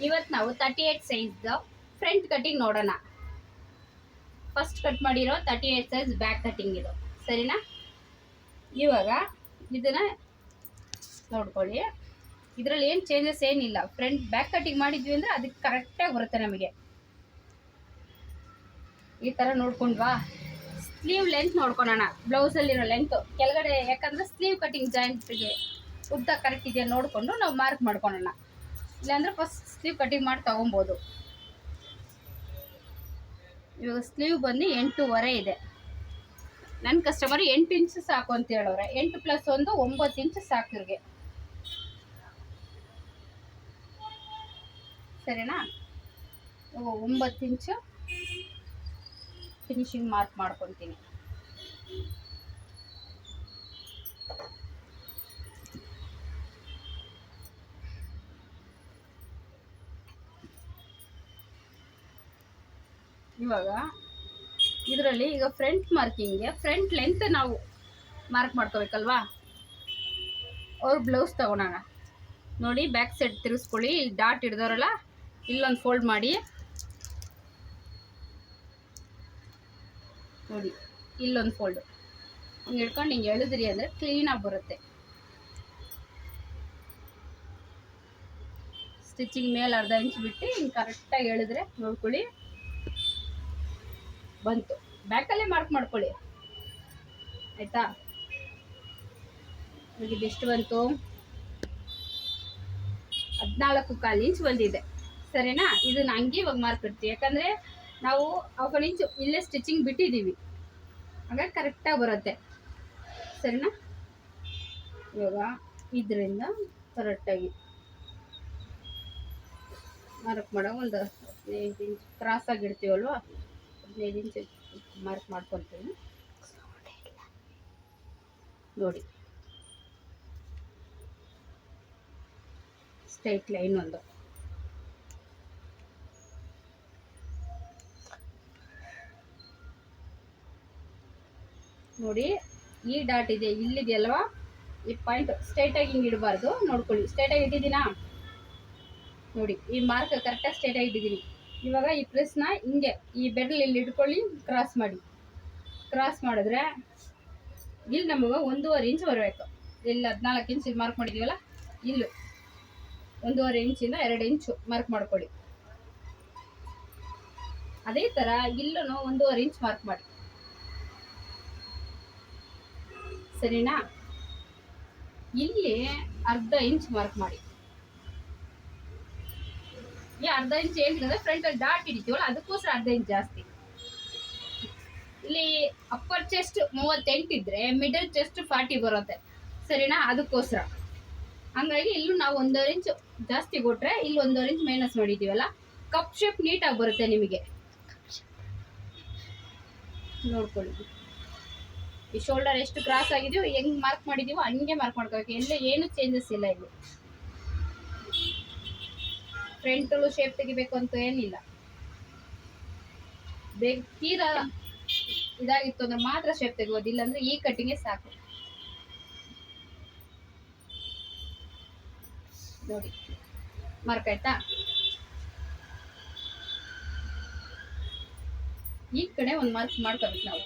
ಇವತ್ತು ನಾವು 38 ಸೈಜ್ದು front cutting ನೋಡೋಣ. ಫಸ್ಟ್ ಕಟ್ ಮಾಡಿರೋ 38 ಸೈಜ್ ಬ್ಯಾಕ್ ಕಟಿಂಗ್ ಇದು, ಸರಿನಾ? ಇವಾಗ ಇದನ್ನ ನೋಡ್ಕೊಳ್ಳಿ. ಇದರಲ್ಲಿ ಏನು ಚೇಂಜಸ್ ಏನಿಲ್ಲ. ಫ್ರಂಟ್ ಬ್ಯಾಕ್ ಕಟಿಂಗ್ ಮಾಡಿದ್ವಿ ಅಂದರೆ ಅದಕ್ಕೆ ಕರೆಕ್ಟಾಗಿ ಬರುತ್ತೆ ನಮಗೆ. ಈ ಥರ ನೋಡ್ಕೊಂಡ್ವಾ? ಸ್ಲೀವ್ ಲೆಂತ್ ನೋಡ್ಕೊಳೋಣ. ಬ್ಲೌಸಲ್ಲಿರೋ ಲೆಂತ್ ಕೆಳಗಡೆ, ಯಾಕಂದರೆ ಸ್ಲೀವ್ ಕಟಿಂಗ್ ಜಾಯಿಂಟ್ಗೆ ಉದ್ದ ಕರೆಕ್ಟ್ ಇದೆಯಾ ನೋಡಿಕೊಂಡು ನಾವು ಮಾರ್ಕ್ ಮಾಡ್ಕೊಳ್ಳೋಣ. ಇಲ್ಲಾಂದರೆ ಫಸ್ಟ್ ಸ್ಲೀವ್ ಕಟಿಂಗ್ ಮಾಡಿ ತೊಗೊಬೋದು. ಇವಾಗ ಸ್ಲೀವ್ ಬಂದು 8.5 ಇದೆ. ನನ್ನ ಕಸ್ಟಮರ್ 8 ಇಂಚ್ ಸಾಕು ಅಂತ ಹೇಳೋರೆ. 8 + 1 9 ಇಂಚ್ ಸಾಕು ಇವ್ರಿಗೆ, ಸರಿನಾ? 9 ಇಂಚು ಫಿನಿಶಿಂಗ್ ಮಾರ್ಕ್ ಮಾಡ್ಕೊತೀನಿ. ಇವಾಗ ಇದರಲ್ಲಿ ಈಗ ಫ್ರಂಟ್ ಮಾರ್ಕಿಂಗ್ಗೆ ಫ್ರಂಟ್ ಲೆಂತ್ ನಾವು ಮಾರ್ಕ್ ಮಾಡ್ಕೋಬೇಕಲ್ವಾ? ಅವ್ರ ಬ್ಲೌಸ್ ತಗೊಳೋಣ. ನೋಡಿ, ಬ್ಯಾಕ್ ಸೈಡ್ ತಿರುಗಿಸ್ಕೊಳ್ಳಿ. ಇಲ್ಲಿ ಡಾಟ್ ಹಿಡ್ದವ್ರಲ್ಲ, ಇಲ್ಲೊಂದು ಫೋಲ್ಡ್ ಮಾಡಿ ನೋಡಿ, ಇಲ್ಲೊಂದು ಫೋಲ್ಡು ಹಿಂಗೆ ಹಿಡ್ಕೊಂಡು ಹಿಂಗೆ ಎಳೆದ್ರಿ ಅಂದರೆ ಕ್ಲೀನಾಗಿ ಬರುತ್ತೆ. ಸ್ಟಿಚಿಂಗ್ ಮೇಲೆ ಅರ್ಧ ಇಂಚ್ ಬಿಟ್ಟು ಹಿಂಗೆ ಕರೆಕ್ಟಾಗಿ ಎಳೆದ್ರೆ ನೋಡ್ಕೊಳ್ಳಿ ಬಂತು. ಬ್ಯಾಕಲ್ಲೇ ಮಾರ್ಕ್ ಮಾಡ್ಕೊಳ್ಳಿ, ಆಯಿತಾ? ಇದೆಷ್ಟು ಬಂತು? 14.25 ಇಂಚ್ ಬಂದಿದೆ, ಸರಿನಾ? ಇದನ್ನ ಹಂಗೆ ಇವಾಗ ಮಾರ್ಕ್ ಇಡ್ತೀವಿ, ಯಾಕಂದರೆ ನಾವು 1/2 ಇಂಚು ಇಲ್ಲೇ ಸ್ಟಿಚಿಂಗ್ ಬಿಟ್ಟಿದ್ದೀವಿ, ಹಾಗಾಗಿ ಕರೆಕ್ಟಾಗಿ ಬರುತ್ತೆ, ಸರಿನಾ? ಇವಾಗ ಇದರಿಂದ ಕರೆಕ್ಟಾಗಿ ಮಾರ್ಕ್ ಮಾಡೋ ಒಂದು 15 ಇಂಚ್ ಕ್ರಾಸಾಗಿ ಇಡ್ತೀವಲ್ವ, 15 ಇಂಚ್ ಮಾರ್ಕ್ ಮಾಡ್ಕೊಳ್ತೀವಿ. ನೋಡಿ, ಸ್ಟ್ರೈಟ್ ಲೈನ್ ಒಂದು, ನೋಡಿ ಈ ಡಾಟ್ ಇದೆ ಇಲ್ಲಿದೆಯಲ್ವಾ, ಈ ಪಾಯಿಂಟ್ ಸ್ಟ್ರೈಟಾಗಿ ಹಿಂಗೆ ಇಡಬಾರ್ದು, ನೋಡ್ಕೊಳ್ಳಿ. ಸ್ಟ್ರೈಟಾಗಿ ಇಟ್ಟಿದ್ದೀನಾ? ನೋಡಿ, ಈ ಮಾರ್ಕ್ ಕರೆಕ್ಟಾಗಿ ಸ್ಟ್ರೈಟಾಗಿ ಇಟ್ಟಿದ್ದೀನಿ. ಇವಾಗ ಈ ಪ್ರೆಸ್ನ ಹಿಂಗೆ ಈ ಬೆರಳು ಇಲ್ಲಿ ಇಟ್ಕೊಳ್ಳಿ, ಕ್ರಾಸ್ ಮಾಡಿ. ಕ್ರಾಸ್ ಮಾಡಿದ್ರೆ ಇಲ್ಲಿ ನಮಗೆ 1.5 ಇಂಚ್ ಬರಬೇಕು. ಇಲ್ಲಿ 14 ಇಂಚ್ ಮಾರ್ಕ್ ಮಾಡಿದ್ದೀವಲ್ಲ, ಇಲ್ಲಿ 1.5 ಇಂಚಿಂದ 2 ಇಂಚು ಮಾರ್ಕ್ ಮಾಡ್ಕೊಳ್ಳಿ. ಅದೇ ಥರ ಇಲ್ಲೂ 1.5 ಇಂಚ್ ಮಾರ್ಕ್ ಮಾಡಿ, ಸರಿನಾ? ಇಲ್ಲಿ ಅರ್ಧ ಇಂಚ್ ಮಾರ್ಕ್ ಮಾಡಿ. ಈ ಅರ್ಧ ಇಂಚ್ ಏನಿದೆ ಫ್ರಂಟಲ್ಲಿ ಡಾಟ್ ಹಿಡಿತೀವಲ್ಲ, ಅದಕ್ಕೋಸ್ಕರ ಅರ್ಧ ಇಂಚ್ ಜಾಸ್ತಿ. ಇಲ್ಲಿ ಅಪ್ಪರ್ ಚೆಸ್ಟ್ 38 ಇದ್ರೆ ಮಿಡಲ್ ಚೆಸ್ಟ್ 40 ಬರುತ್ತೆ, ಸರಿನಾ? ಅದಕ್ಕೋಸ್ಕರ ಹಂಗಾಗಿ ಇಲ್ಲೂ ನಾವು 1.5 ಇಂಚ್ ಜಾಸ್ತಿ ಕೊಟ್ರೆ ಇಲ್ಲಿ 1.5 ಇಂಚ್ ಮೈನಸ್ ಮಾಡಿದ್ದೀವಲ್ಲ, ಕಪ್ ಶೇಪ್ ನೀಟಾಗಿ ಬರುತ್ತೆ ನಿಮಗೆ. ನೋಡ್ಕೊಳ್ಳಿ, ಈ ಶೋಲ್ಡರ್ ಎಷ್ಟು ಕ್ರಾಸ್ ಆಗಿದೆಯೋ, ಹೆಂಗೆ ಮಾರ್ಕ್ ಮಾಡಿದೀವೋ ಹಂಗೆ ಮಾರ್ಕ್ ಮಾಡ್ಕೋಬೇಕು. ಎಲ್ಲೇ ಏನು ಚೇಂಜಸ್ ಇಲ್ಲ. ಇಲ್ಲಿ ಫ್ರಂಟಲ್ಲೂ ಶೇಪ್ ತೆಗಿಬೇಕು ಅಂತ ಏನಿಲ್ಲ. ಬೇಗ ತೀರಾ ಇದಾಗಿತ್ತು ಅಂದ್ರೆ ಮಾತ್ರ ಶೇಪ್ ತೆಗಿಬೋದು, ಇಲ್ಲಾಂದ್ರೆ ಈ ಕಟ್ಟಿಂಗೇ ಸಾಕು. ನೋಡಿ, ಮಾರ್ಕ್ ಆಯ್ತಾ? ಈ ಕಡೆ ಒಂದು ಮಾರ್ಕ್ ಮಾಡ್ಕೋಬೇಕು ನಾವು.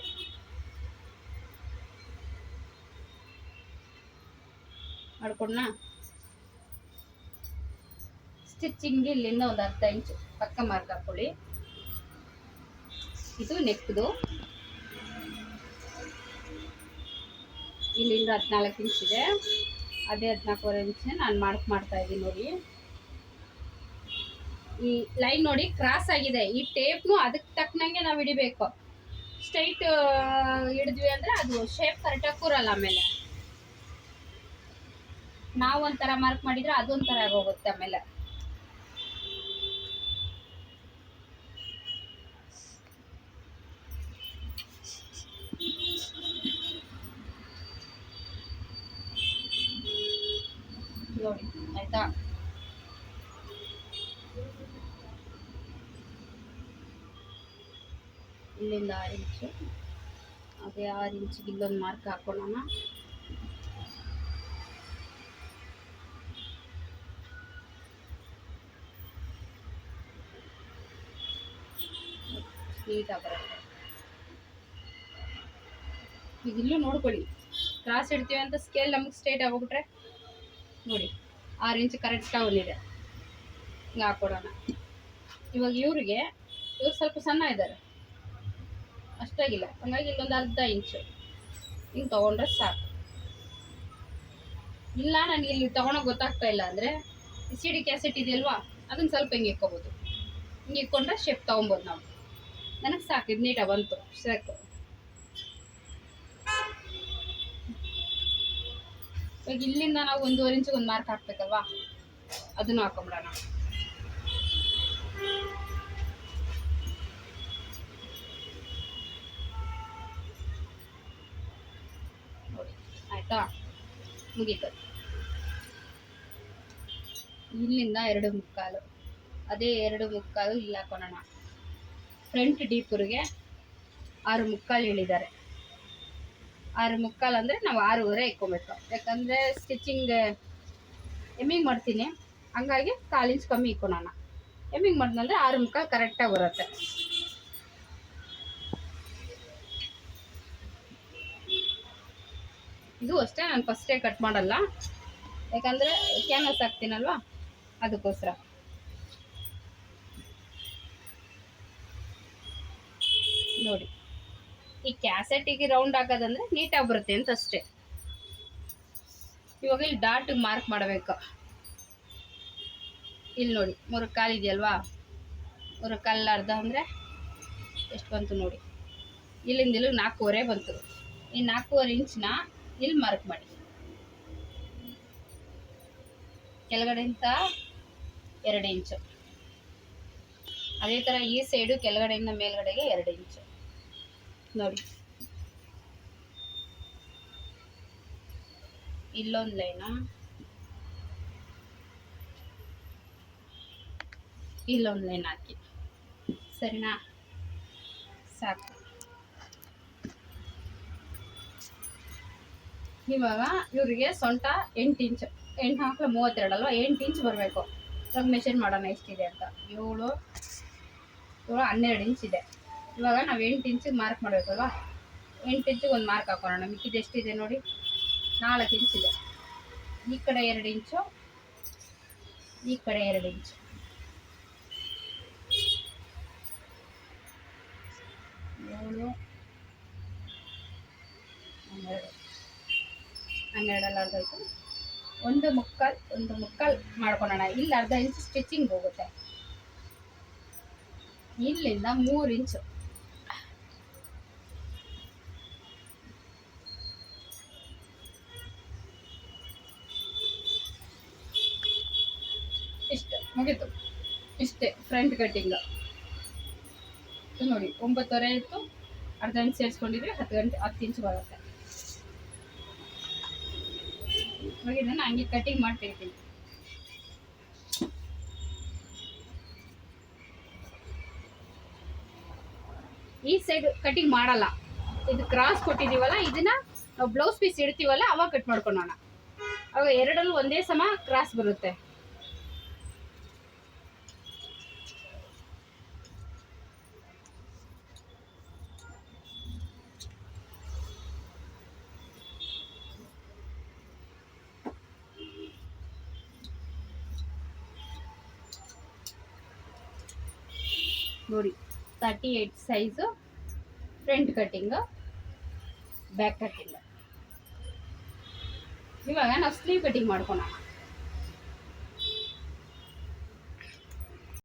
ಮಾಡ್ಕೊಂಡ ಸ್ಟಿಚಿಂಗ್ ಇಲ್ಲಿಂದ ಒಂದು ಅರ್ಧ ಇಂಚು ಪಕ್ಕ ಮಾರ್ಕ್ ಹಾಕೊಳ್ಳಿ. ಇದು ನೆಕ್ದು, ಇಲ್ಲಿಂದ 14 ಇಂಚ್ ಇದೆ, ಅದೇ 14.5 ಇಂಚ್ ನಾನು ಮಾರ್ಕ್ ಮಾಡ್ತಾ ಇದ್ದೀನಿ. ನೋಡಿ, ಈ ಲೈನ್ ನೋಡಿ ಕ್ರಾಸ್ ಆಗಿದೆ. ಈ ಟೇಪ್ನು ಅದಕ್ಕೆ ತಕ್ಕನಂಗೆ ನಾವು ಹಿಡಿಬೇಕು. ಸ್ಟ್ರೈಟ್ ಹಿಡಿದ್ವಿ ಅಂದರೆ ಅದು ಶೇಪ್ ಕರೆಕ್ಟಾಗಿ ಕೂರಲ್ಲ. ಆಮೇಲೆ ನಾವು ಒಂಥರ ಮಾರ್ಕ್ ಮಾಡಿದರೆ ಅದೊಂಥರ ಆಗೋಗುತ್ತೆ. ಆಮೇಲೆ ನೋಡಿ, ಆಯ್ತಾ? ಇಲ್ಲಿಂದ 6 ಇಂಚು, ಅದೇ 6 ಇಂಚಿಗೆ ಇಲ್ಲೊಂದು ಮಾರ್ಕ್ ಹಾಕೊಳ್ಳೋಣ. ನೀಟಾಗಿ ಬರುತ್ತೆ. ಈಗ ಇಲ್ಲೂ ನೋಡ್ಕೊಳ್ಳಿ, ಕ್ರಾಸ್ ಇಡ್ತೀವಿ ಅಂತ ಸ್ಕೇಲ್ ನಮಗೆ ಸ್ಟ್ರೇಟ್ ಆಗೋಗ್ಬಿಟ್ರೆ ನೋಡಿ 6 ಇಂಚ್ ಕರೆಕ್ಟಾಗಿ ಬಂದಿದೆ. ಹಿಂಗೆ ಹಾಕ್ಕೊಡೋಣ. ಇವಾಗ ಇವ್ರು ಸ್ವಲ್ಪ ಸಣ್ಣ ಇದ್ದಾರೆ, ಅಷ್ಟಾಗಿಲ್ಲ, ಹಂಗಾಗಿ ಇಲ್ಲೊಂದು ಅರ್ಧ ಇಂಚು ಹಿಂಗೆ ತೊಗೊಂಡ್ರೆ ಸಾಕು. ಇಲ್ಲ ನನಗೆ ಇಲ್ಲಿ ತೊಗೊಳಕ್ಕೆ ಗೊತ್ತಾಗ್ತಾ ಇಲ್ಲ ಅಂದರೆ ಸಿಡಿ ಕ್ಯಾಸೆಟ್ ಇದೆಯಲ್ವಾ, ಅದನ್ನು ಸ್ವಲ್ಪ ಹಿಂಗೆ ಇಕ್ಕೋಬೋದು. ಹಿಂಗೆ ಇಕ್ಕೊಂಡ್ರೆ ಶೇಪ್ ತೊಗೊಬೋದು ನಾವು. ನನಗೆ ಸಾಕು, ಇದು ನೀಟಾಗಿ ಬಂತು ಸಾಕು. ಇವಾಗ ಇಲ್ಲಿಂದ ನಾವು 1.5 ಇಂಚಿಗೆ ಒಂದು ಮಾರ್ಕ್ ಹಾಕ್ಬೇಕಲ್ವಾ, ಅದನ್ನು ಹಾಕೊಂಬಿಡೋಣ. ನೋಡಿ ಆಯ್ತಾ, ಮುಗೀತು. ಇಲ್ಲಿಂದ 2.25, ಅದೇ 2.25 ಇಲ್ಲಿ ಹಾಕೋಣ. ಫ್ರಂಟ್ ಡೀಪುರಿಗೆ 6.25 ಹೇಳಿದ್ದಾರೆ. 6.25 ಅಂದರೆ ನಾವು 6.25 ಇಕ್ಕೊಬೇಕು. ಯಾಕಂದರೆ ಸ್ಟಿಚಿಂಗ್ ಎಮ್ಮಿಂಗ್ ಮಾಡ್ತೀನಿ, ಹಂಗಾಗಿ 1/4 ಇಂಚ್ ಕಮ್ಮಿ ಇಕ್ಕೊಳೋಣ. ಎಮ್ಮಿಂಗ್ ಮಾಡಿದ್ನಂದರೆ 6.25 ಕರೆಕ್ಟಾಗಿ ಬರುತ್ತೆ. ಇದು ಅಷ್ಟೇ, ನಾನು ಫಸ್ಟೇ ಕಟ್ ಮಾಡಲ್ಲ, ಯಾಕಂದರೆ ಕ್ಯಾನ್ವಾಸ್ ಹಾಕ್ತೀನಲ್ವ ಅದಕ್ಕೋಸ್ಕರ. ನೋಡಿ, ಈ ಕ್ಯಾಸೆಟಿಗೆ ರೌಂಡ್ ಹಾಕೋದಂದ್ರೆ ನೀಟಾಗಿ ಬರುತ್ತೆ ಅಂತ ಅಷ್ಟೇ. ಇವಾಗ ಇಲ್ಲಿ ಡಾಟಿಗೆ ಮಾರ್ಕ್ ಮಾಡಬೇಕು. ಇಲ್ಲಿ ನೋಡಿ 3.25 ಇದೆಯಲ್ವಾ, 3.25 ಅರ್ಧ ಅಂದರೆ ಎಷ್ಟು ಬಂತು ನೋಡಿ, ಇಲ್ಲಿಂದ ಇಲ್ಲಿ 4.25 ಬಂತು. ಈ 4.25 ಇಂಚನ್ನ ಇಲ್ಲಿ ಮಾರ್ಕ್ ಮಾಡಿ. ಕೆಳಗಡೆಯಿಂದ 2 ಇಂಚು, ಅದೇ ಥರ ಈ ಸೈಡು ಕೆಳಗಡೆಯಿಂದ ಮೇಲ್ಗಡೆಗೆ 2 ಇಂಚು ನೋಡಿ. ಇಲ್ಲೊಂದು ಲೈನು, ಇಲ್ಲೊಂದು ಲೈನ್ ಹಾಕಿ, ಸರಿನಾ? ಸಾಕು. ಇವಾಗ ಇವರಿಗೆ ಸೊಂಟ 8 ಇಂಚು, 8 ಹಾಕ್ಲ 32 ಅಲ್ವಾ, 8 ಇಂಚ್ ಬರಬೇಕು. ಇವಾಗ ಮೆಷರ್ ಮಾಡೋಣ ಎಷ್ಟಿದೆ ಅಂತ. 7 12 ಇಂಚ್ ಇದೆ. ಇವಾಗ ನಾವು 8 ಇಂಚಿಗೆ ಮಾರ್ಕ್ ಮಾಡಬೇಕಲ್ವಾ, 8 ಇಂಚಿಗೆ ಒಂದು ಮಾರ್ಕ್ ಹಾಕೋಣ. ಮಿಕ್ಕಿದ್ದು ಎಷ್ಟಿದೆ ನೋಡಿ, 4 ಇಂಚ್ ಇದೆ. ಈ ಕಡೆ 2 ಇಂಚು, ಈ ಕಡೆ 2 ಇಂಚು. 7 12 ಅರ್ಧ ಆಯಿತು. 1.25 ಮಾಡ್ಕೊಳ್ಳೋಣ. ಇಲ್ಲಿ ಅರ್ಧ ಇಂಚ್ ಸ್ಟಿಚಿಂಗ್ ಹೋಗುತ್ತೆ. ಇಲ್ಲಿಂದ 3 ಇಂಚು, ಇಷ್ಟು ಮುಗೀತು. ಇಷ್ಟೇ ಫ್ರಂಟ್ ಕಟ್ಟಿಂಗ್ ನೋಡಿ. 9.25 ಇತ್ತು, ಅರ್ಧ ಇಂಚ್ ಸೇರಿಸ್ಕೊಂಡಿದ್ರೆ 10 ಇಂಚ್ ಬರುತ್ತೆ. ಇವಾಗ ಇದನ್ನು ಹಂಗೆ ಕಟ್ಟಿಂಗ್ ಮಾಡ್ತಿರ್ತೀನಿ. ಈ ಸೈಡ್ ಕಟಿಂಗ್ ಮಾಡಲ್ಲ, ಇದು ಕ್ರಾಸ್ ಕೊಟ್ಟಿದ್ದೀವಲ್ಲ, ಇದನ್ನ ನಾವು ಬ್ಲೌಸ್ ಪೀಸ್ ಇಡ್ತೀವಲ್ಲ ಅವಾಗ ಕಟ್ ಮಾಡ್ಕೊಳ್ಳೋಣ. ಅವಾಗ ಎರಡಲ್ಲೂ ಒಂದೇ ಸಮ ಕ್ರಾಸ್ ಬರುತ್ತೆ. ನೋಡಿ 38 size front cutting, back cutting. ಇವಾಗ ನಾವು ಸ್ಲೀವ್ ಕಟಿಂಗ್ ಮಾಡ್ಕೊಳ್ಳೋಣ.